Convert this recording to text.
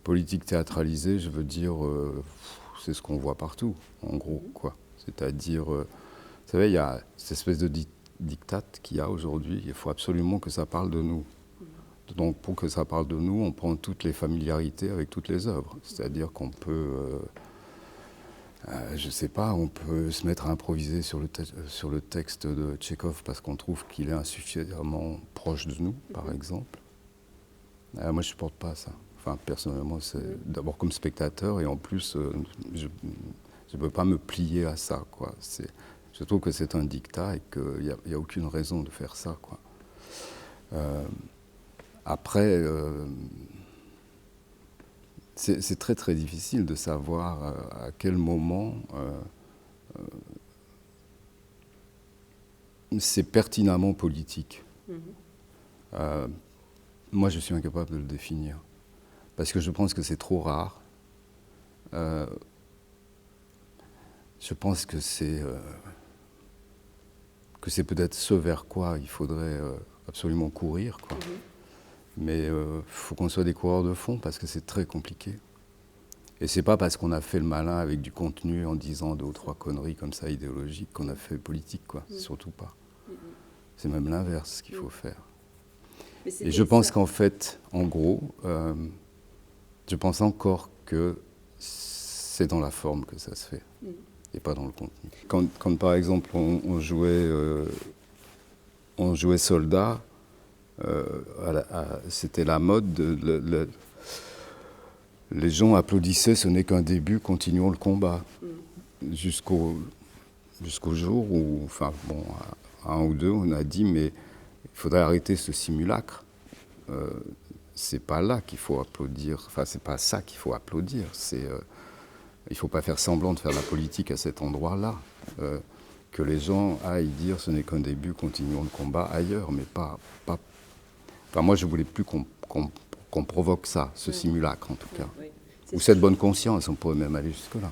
politique théâtralisée, je veux dire, c'est ce qu'on voit partout, en gros, quoi. C'est-à-dire, vous savez, il y a cette espèce de diktat qu'il y a aujourd'hui, il faut absolument que ça parle de nous. Donc, pour que ça parle de nous, on prend toutes les familiarités avec toutes les œuvres. C'est-à-dire qu'on peut, je sais pas, on peut se mettre à improviser sur le texte de Tchekhov parce qu'on trouve qu'il est insuffisamment proche de nous, par exemple. Moi, je supporte pas ça. Enfin, personnellement, c'est d'abord comme spectateur et en plus, je ne peux pas me plier à ça, quoi. Je trouve que c'est un diktat et qu'il n'y a aucune raison de faire ça, quoi. Après, c'est très très difficile de savoir à quel moment c'est pertinemment politique. Moi, je suis incapable de le définir. Parce que je pense que c'est trop rare. Je pense que c'est peut-être ce vers quoi il faudrait absolument courir, quoi. Mais il faut qu'on soit des coureurs de fond parce que c'est très compliqué. Et c'est pas parce qu'on a fait le malin avec du contenu en disant 2 ou 3 conneries comme ça idéologiques qu'on a fait politique, quoi. Surtout pas. C'est même l'inverse qu'il faut faire. Et je pense qu'en fait, en gros, je pense encore que c'est dans la forme que ça se fait et pas dans le contenu. Quand par exemple on jouait soldat, c'était la mode, les gens applaudissaient, ce n'est qu'un début, continuons le combat. Jusqu'au jour où, enfin bon, à 1 ou 2, on a dit mais il faudrait arrêter ce simulacre. C'est pas là qu'il faut applaudir, enfin c'est pas ça qu'il faut applaudir. Il faut pas faire semblant de faire la politique à cet endroit-là. Que les gens aillent dire ce n'est qu'un début, continuons le combat ailleurs, mais pas. Enfin moi je voulais plus qu'on provoque ça, ce simulacre en tout cas. Ou cette bonne conscience, on pourrait même aller jusque-là.